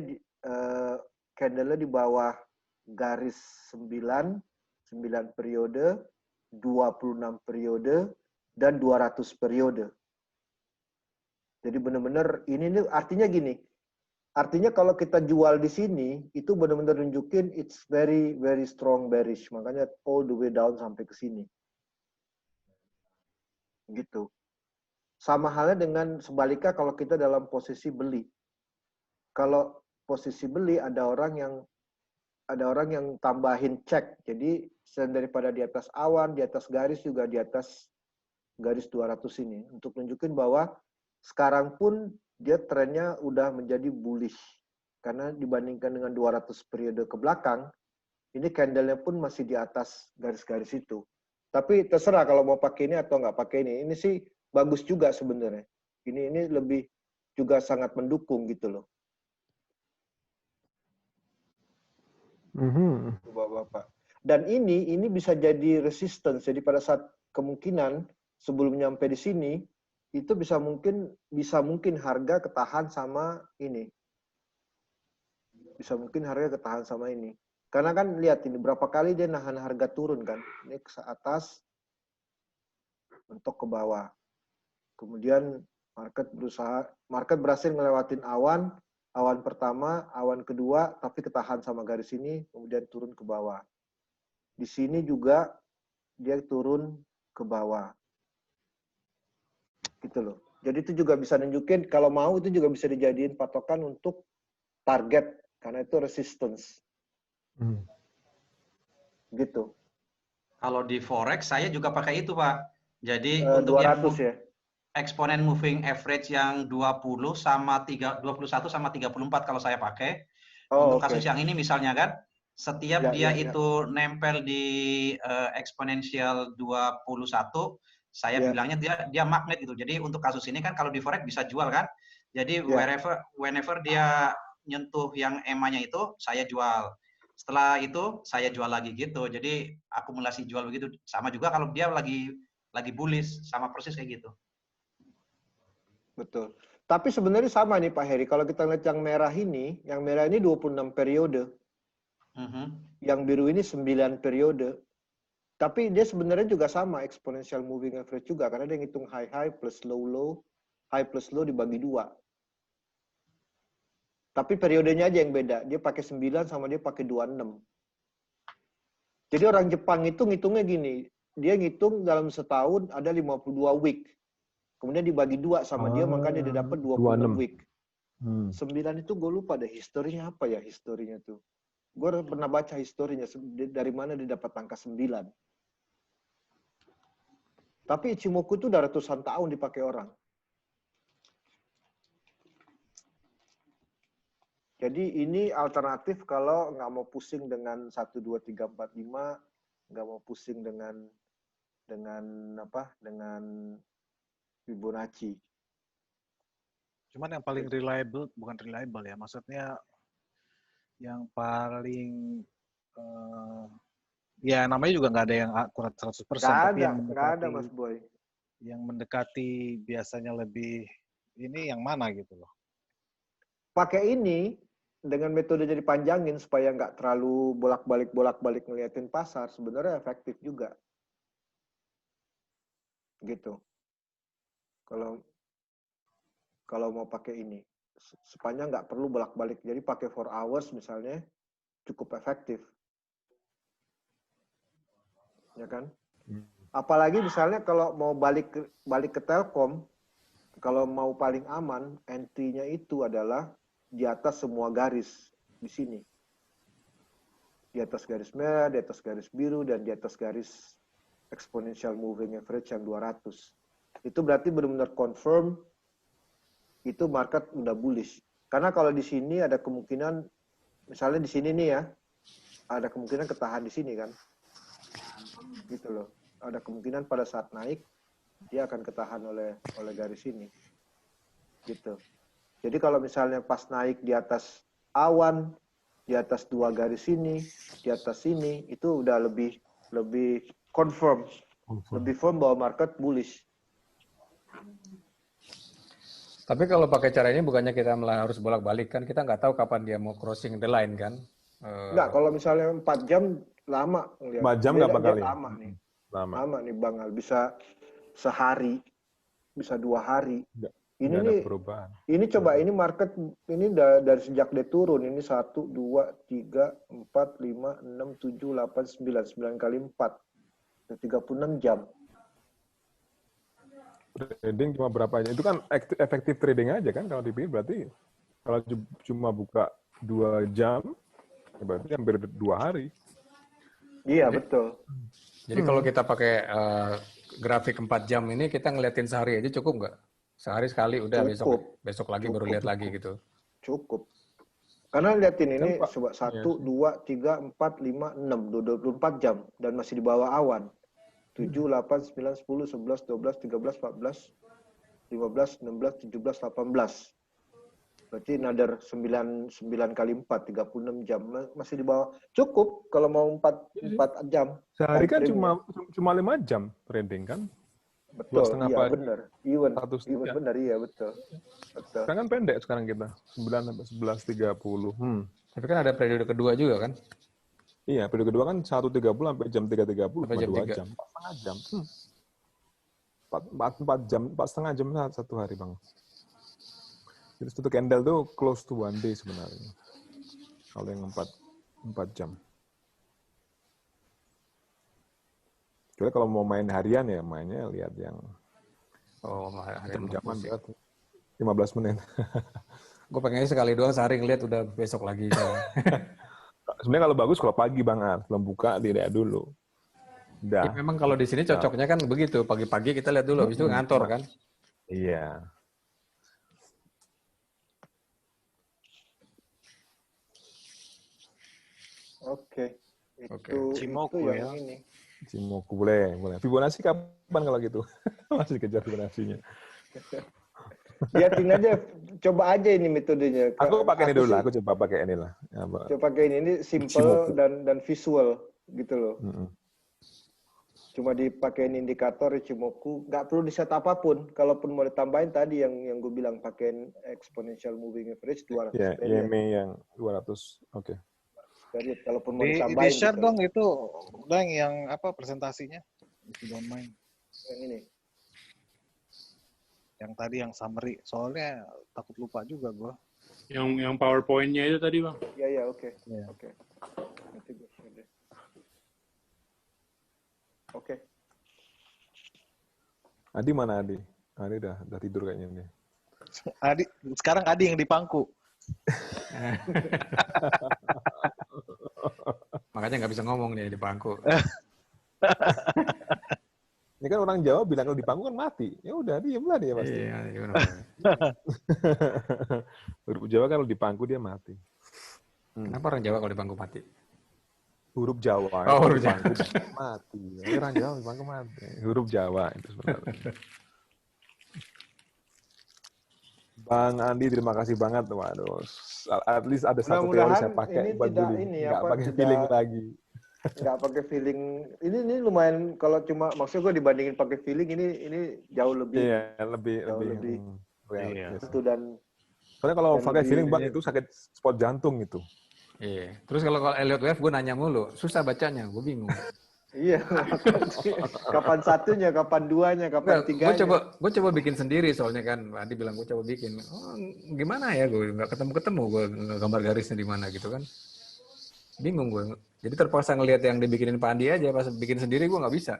candle-nya di bawah garis 9 periode, 26 periode, dan 200 periode. Jadi benar-benar ini artinya gini. Artinya kalau kita jual di sini, itu benar-benar nunjukin it's very, very strong bearish. Makanya all the way down sampai ke sini. Gitu. Sama halnya dengan sebaliknya kalau kita dalam posisi beli. Kalau posisi beli ada orang yang tambahin cek. Jadi selain daripada di atas awan, di atas garis juga di atas garis 200 ini untuk nunjukin bahwa sekarang pun dia trennya udah menjadi bullish. Karena dibandingkan dengan 200 periode ke belakang, ini candle-nya pun masih di atas garis-garis itu. Tapi terserah kalau mau pakai ini atau nggak pakai ini. Ini sih bagus juga sebenarnya. Ini lebih juga sangat mendukung gitu loh. Bapak-bapak. Dan ini bisa jadi resistance. Jadi pada saat kemungkinan sebelum nyampe di sini itu bisa mungkin harga ketahan sama ini. Bisa mungkin harga ketahan sama ini. Karena kan lihat ini berapa kali dia nahan harga turun kan. Ini ke atas untuk ke bawah. Kemudian market berhasil ngelewatin awan pertama, awan kedua, tapi ketahan sama garis ini, kemudian turun ke bawah. Di sini juga dia turun ke bawah. Gitu loh. Jadi itu juga bisa nunjukin, kalau mau itu juga bisa dijadiin patokan untuk target, karena itu resistance. Gitu. Kalau di Forex, saya juga pakai itu, Pak. Jadi 200 untuk yang ya? exponent moving average yang 21 sama 34 kalau saya pakai. Untuk kasus yang ini misalnya kan, setiap dia itu nempel di exponential 21, saya bilangnya dia magnet gitu. Jadi untuk kasus ini kan kalau di Forex bisa jual kan. Jadi whenever dia nyentuh yang EMA-nya itu, saya jual. Setelah itu saya jual lagi gitu. Jadi akumulasi jual begitu. Sama juga kalau dia lagi bullish, sama persis kayak gitu. Betul. Tapi sebenarnya sama nih Pak Heri. Kalau kita lihat yang merah ini 26 periode. Yang biru ini 9 periode. Tapi dia sebenarnya juga sama, exponential moving average juga. Karena dia ngitung high plus low, high plus low dibagi 2. Tapi periodenya aja yang beda. Dia pakai 9 sama dia pakai 26. Jadi orang Jepang itu ngitungnya gini. Dia ngitung dalam setahun ada 52 week. Kemudian dibagi 2 sama dia, maka dia dapat 26 week. 9 itu gue lupa deh historinya apa ya historinya tuh. Gue pernah baca historinya dari mana dia dapat angka 9. Tapi Ichimoku itu udah ratusan tahun dipakai orang. Jadi ini alternatif kalau nggak mau pusing dengan 1, 2, 3, 4, 5, nggak mau pusing dengan Fibonacci. Cuman yang paling reliable, bukan reliable ya, maksudnya yang paling ya namanya juga nggak ada yang akurat 100%. Tapi nggak ada Mas Boy. Yang mendekati biasanya lebih ini yang mana gitu loh. Pakai ini dengan metode jadi panjangin supaya nggak terlalu bolak-balik ngeliatin pasar, sebenarnya efektif juga. Gitu. Kalau mau pakai ini, sepanjang nggak perlu bolak-balik. Jadi pakai 4 hours misalnya cukup efektif, ya kan? Apalagi misalnya kalau mau balik ke Telkom, kalau mau paling aman, entry-nya itu adalah di atas semua garis di sini, di atas garis merah, di atas garis biru, dan di atas garis exponential moving average yang 200. Itu berarti benar-benar confirm itu market udah bullish. Karena kalau di sini ada kemungkinan, misalnya di sini nih ya, ada kemungkinan ketahan di sini kan. Gitu loh. Ada kemungkinan pada saat naik, dia akan ketahan oleh garis ini. Gitu. Jadi kalau misalnya pas naik di atas awan, di atas 2 garis ini, di atas sini, itu udah lebih confirm. Lebih firm bahwa market bullish. Tapi kalau pakai cara ini bukannya kita malah harus bolak-balik kan, kita nggak tahu kapan dia mau crossing the line kan. Enggak, kalau misalnya 4 jam lama. 4 jam nggak bakal ya? Lama nih. Lama nih Bang Al. Bisa sehari, bisa 2 hari. Ini nih, perubahan. Ini coba, ini market, ini dari sejak dia turun, ini 1, 2, 3, 4, 5, 6, 7, 8, 9 kali 4. 36 jam. Trading cuma berapa aja? Itu kan efektif trading aja kan kalau dipikir, berarti kalau cuma buka 2 jam, ya berarti hampir 2 hari. Iya, betul. Jadi kalau kita pakai grafik 4 jam ini, kita ngeliatin sehari aja cukup nggak? Sehari sekali udah, besok lagi baru lihat lagi gitu. Cukup. Karena liatin ini coba 1, 2, 3, 4, 5, 6, 24 jam dan masih di bawah awan. 7, 8, 9, 10, 11, 12, 13, 14, 15, 16, 17, 18. Berarti another 9 kali 4, 36 jam. Masih di bawah. Cukup kalau mau 4 jam. Sehari kan cuma 5 jam trading kan? Betul, iya benar. Even benar, iya betul. Sekarang kan pendek sekarang kita. 9 sampai 11.30. Tapi kan ada periode kedua juga kan? Iya, periode kedua kan 1.30 sampai jam 3.30, sampai jam 2 jam. 4,5 jam. 4 jam, 4,5 jam satu hari, Bang. Jadi satu candle tuh close to 1 day sebenarnya. Kalau yang 4 jam. Kecuali kalau mau main harian ya mainnya lihat yang jam-jaman 15 menit. Gue pengennya sekali doang sehari ngeliat udah besok lagi. Sebenarnya kalau bagus kalau pagi Bang Ar, sebelum buka tidak dulu. Udah. Ya, memang kalau di sini cocoknya kan begitu, pagi-pagi kita lihat dulu, habis itu ngantor kan. Iya. Oke. Ichimoku itu ya. yang ini. Ichimoku boleh. Fibonacci kapan kalau gitu? Masih kejar Fibonacci-nya. Lihatin aja, coba aja ini metodenya. Aku pakai ini dulu lah, aku coba pakai ini lah. Coba pakai ini simple dan visual gitu loh. Cuma dipakein indikator Ichimoku, nggak perlu di set apapun. Kalaupun mau ditambahin tadi yang gue bilang pakein exponential moving average 200. Ya, EMA yang 200. Oke. Jadi kalaupun mau ditambahin. Di share gitu dong itu, Bang, yang apa presentasinya? If you don't mind. Yang ini. Yang tadi yang summary, soalnya takut lupa juga gue. Yang PowerPoint-nya itu tadi, Bang. Iya, oke. Iya. Oke. Nanti gue share deh. Oke. Adi mana Adi? Adi udah tidur kayaknya nih. Sekarang Adi yang di pangku. Makanya nggak bisa ngomong nih di bangku. Ini kan orang Jawa bilang kalau di pangku kan mati. Ya udah, diem lah dia pasti. Iya, gimana? Huruf Jawa kan kalau di pangku dia mati. Kenapa orang Jawa kalau di bangku mati? Huruf Jawa. Oh, huruf Jawa. Mati. Orang Jawa di pangku mati. Huruf Jawa itu sebenarnya. Bang Andi, terima kasih banget. Waduh, at least ada satu teori saya pakai buat bullying. Nggak pakai feeling lagi. Nggak pakai feeling. Ini lumayan, kalau cuma maksudnya gue dibandingin pakai feeling, ini jauh lebih. Iya, lebih real. Itu dan soalnya kalau pakai feeling Bang itu sakit spot jantung itu. Iya. Terus kalau Elliott Wave gue nanya mulu, susah bacanya, gue bingung. Iya. Kapan satunya, kapan duanya, kapan tiganya. Gue coba bikin sendiri soalnya kan. Adi bilang gue coba bikin. Oh, gimana ya gue nggak ketemu gue gambar garisnya di mana gitu kan. Bingung gue. Jadi terpaksa ngelihat yang dibikinin Pak Andi aja. Pas bikin sendiri gue nggak bisa.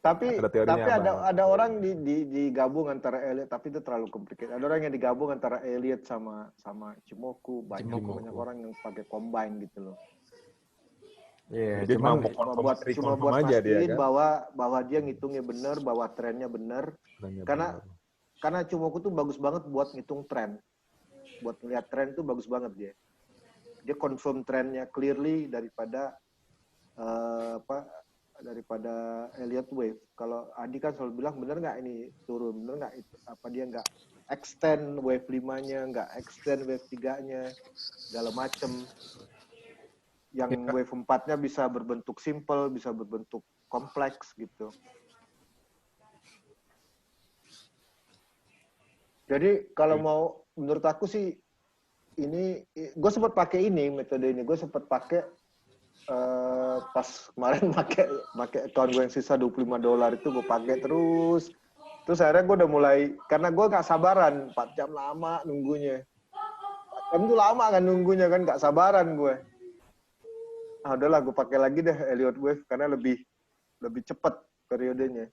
Tapi ada orang digabung antara Elliott, tapi itu terlalu complicated. Ada orang yang digabung antara Elliott sama Ichimoku. Banyak orang yang pakai combine gitu loh. Iya, Dia cuma cuman mau cuma buat aja dia mastiin kan. bahwa dia ngitungnya bener, bahwa trennya bener. Karena Ichimoku tuh bagus banget buat ngitung tren. Buat ngeliat tren tuh bagus banget dia. Dia confirm trennya clearly daripada daripada Elliott Wave. Kalau Adi kan selalu bilang bener nggak ini turun, bener nggak itu, apa dia nggak extend wave 5-nya, nggak extend wave 3-nya, segala macem. Yang wave 4-nya bisa berbentuk simple, bisa berbentuk kompleks gitu. Jadi kalau mau, menurut aku sih ini, gue sempat pakai ini metode ini, gue sempat pakai pas kemarin pakai account gue yang sisa $25 itu gue pakai terus akhirnya gue udah mulai, karena gue nggak sabaran 4 jam lama nunggunya, 4 jam itu lama kan nunggunya kan, nggak sabaran gue. Udahlah gue pakai lagi deh Elliott Wave karena lebih cepat periodenya.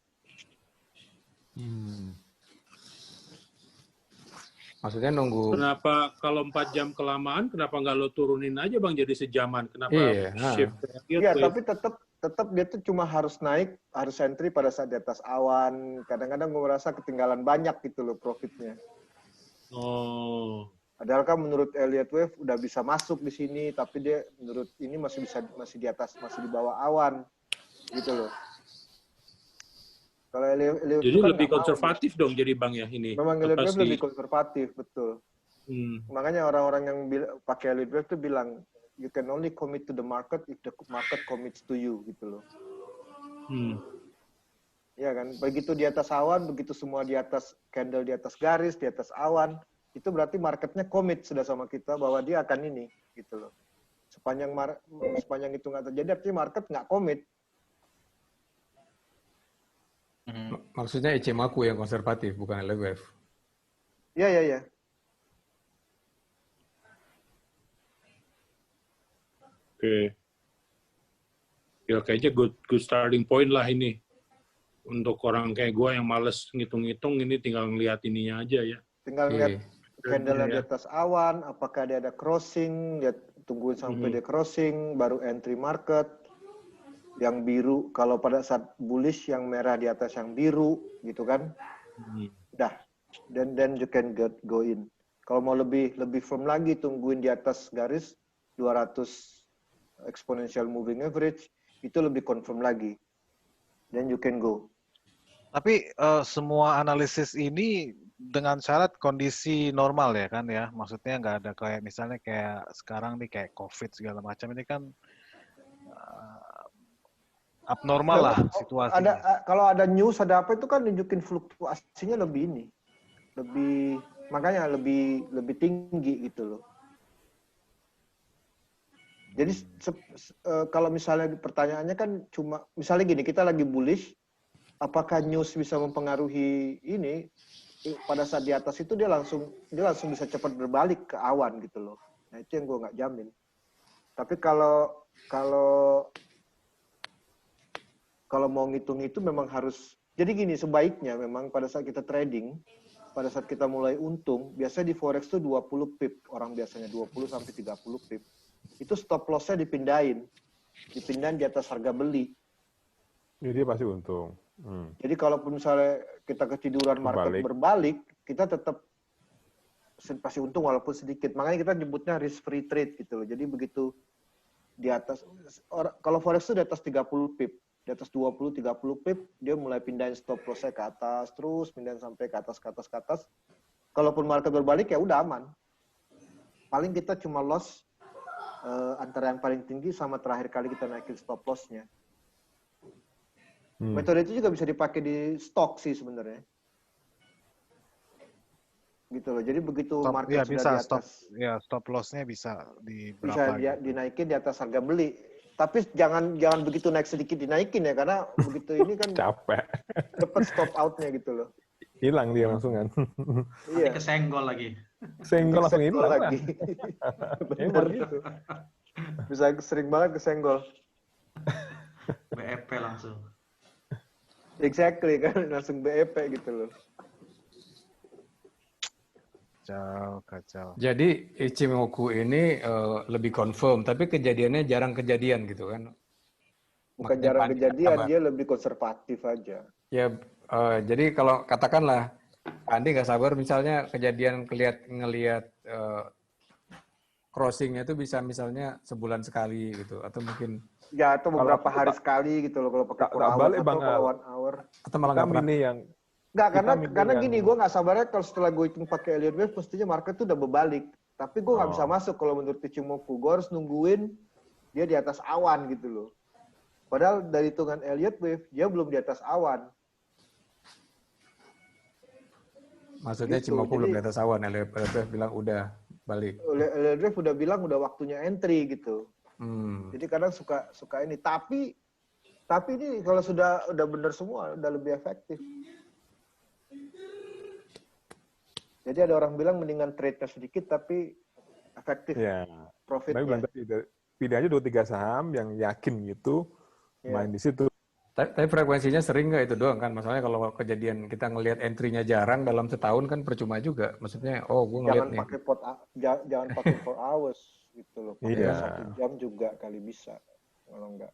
Maksudnya nunggu. Kenapa kalau 4 jam kelamaan, kenapa nggak lo turunin aja Bang jadi sejaman? Kenapa shift? Iya, tapi tetap dia tuh cuma harus naik, harus entry pada saat di atas awan. Kadang-kadang gue merasa ketinggalan banyak gitu loh profitnya. Oh. Padahal kan menurut Elliott Wave udah bisa masuk di sini, tapi dia menurut ini masih di atas, masih di bawah awan, gitu loh. Kalau Elliott jadi kan lebih konservatif dong jadi Bang ya ini. Memang Elliott Wave lebih konservatif, betul. Makanya orang-orang yang pakai Elliott Wave tuh bilang, you can only commit to the market if the market commits to you, gitu loh. Iya kan, begitu di atas awan, begitu semua di atas candle, di atas garis, di atas awan, itu berarti marketnya komit sudah sama kita bahwa dia akan ini, gitu loh. Sepanjang itu nggak terjadi, artinya market nggak komit. Maksudnya Ichimoku yang konservatif, bukan Elliott Wave. Iya. Oke. Ya kayaknya good starting point lah ini. Untuk orang kayak gue yang males ngitung-ngitung, ini tinggal ngeliat ininya aja ya. Tinggal lihat candle di atas awan, apakah dia ada crossing, dia tungguin sampai dia crossing, baru entry market. Yang biru, kalau pada saat bullish, yang merah di atas yang biru, gitu kan. Udah, then you can go in. Kalau mau lebih firm lagi, tungguin di atas garis 200 exponential moving average, itu lebih confirm lagi. Then you can go. Tapi semua analisis ini dengan syarat kondisi normal ya kan ya, maksudnya nggak ada kayak misalnya kayak sekarang nih kayak COVID segala macam ini kan abnormal lah situasinya. Kalau ada news ada apa itu kan nunjukin fluktuasinya makanya lebih tinggi gitu loh. Jadi kalau misalnya pertanyaannya kan cuma misalnya gini, kita lagi bullish, apakah news bisa mempengaruhi ini? Pada saat di atas itu dia langsung bisa cepat berbalik ke awan gitu loh. Nah itu yang gue nggak jamin. Tapi kalau mau ngitung itu memang harus, jadi gini, sebaiknya memang pada saat kita trading, pada saat kita mulai untung, biasanya di forex itu 20 pip, orang biasanya 20 sampai 30 pip. Itu stop loss-nya dipindahin di atas harga beli. Jadi dia pasti untung. Jadi kalaupun misalnya kita ketiduran market berbalik, kita tetap pasti untung walaupun sedikit. Makanya kita nyebutnya risk free trade gitu loh. Jadi begitu di atas, kalau forex itu di atas 30 pip, di atas 20-30 pip, dia mulai pindahin stop loss-nya ke atas, terus pindahin sampai ke atas. Kalaupun market berbalik ya udah aman. Paling kita cuma loss antara yang paling tinggi sama terakhir kali kita naikin stop loss-nya. Metode itu juga bisa dipakai di stok sih sebenarnya. Gitu loh. Jadi begitu market sudah bisa, di atas, stop loss-nya bisa di berapa? Bisa dinaikin di atas harga beli. Tapi jangan begitu naik sedikit dinaikin ya, karena begitu ini kan capek. Cepet stop out-nya gitu loh. Hilang dia langsung kan. Iya. Kesenggol lagi. Senggol langsung hilang lagi. Benar itu. Bisa sering banget kesenggol. BEP langsung. Exactly kan, langsung BEP gitu loh. Kacau. Jadi Ichimoku ini lebih confirm, tapi kejadiannya jarang kejadian gitu kan. Bukan makanya jarang Pak Andi nggak kejadian, sabar. dia lebih konservatif aja. Ya, jadi kalau katakanlah Pak Andi nggak sabar, misalnya kejadian ngelihat crossingnya itu bisa misalnya sebulan sekali gitu, atau mungkin Ya, atau Kalau beberapa aku hari tak- sekali gitu loh kalau pakai tak 4 hours balik, atau Bang kalau Al. 1 hour. atau malah Kita nggak pernah. milih yang Enggak, kita milih karena yang- gini, gue nggak sabarnya kalau setelah gue hitung pakai Elliott Wave, mestinya market tuh udah berbalik. Tapi gue nggak bisa Oh. masuk kalau menurut Ichimoku. Gue harus nungguin dia di atas awan gitu loh. Padahal dari hitungan Elliott Wave, dia belum di atas awan. Maksudnya Gitu, Cimoku belum jadi- di atas awan, LFF bilang udah balik. Elliott Wave udah bilang udah waktunya entry gitu. Hmm. Jadi kadang suka ini. Tapi ini kalau sudah benar semua, udah lebih efektif. Jadi ada orang bilang mendingan trade-nya sedikit tapi efektif Ya. Tapi profitnya. bilang tadi, pilih aja 2-3 saham yang yakin gitu, Iya. main di situ. Tapi frekuensinya sering nggak itu doang kan? Masalahnya kalau kejadian kita ngelihat entry-nya jarang dalam setahun kan percuma juga. Maksudnya, oh gue ngeliat Jangan nih. pakai jangan pakai 4 hours gitu loh. Pakai Iya. 1 jam juga kali bisa. Kalau enggak.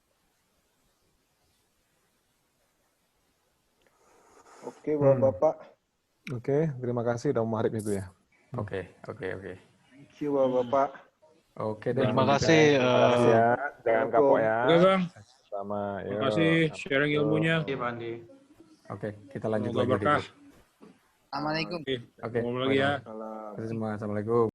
Oke, Bapak-bapak. Oke, terima kasih udah maghrib itu ya. Oke. Thank you, Bapak-bapak. Oke deh. Terima kasih. Terima kasih ya, jangan kapok ya. Oke Bang, Sama, terima kasih sharing ilmunya. Iya, Pak Andi. Oke, kita lanjut Semoga lagi. berkah. Assalamualaikum. Oke, Oke. ngomong lagi ya. Salam. Terima kasih semua. Assalamualaikum.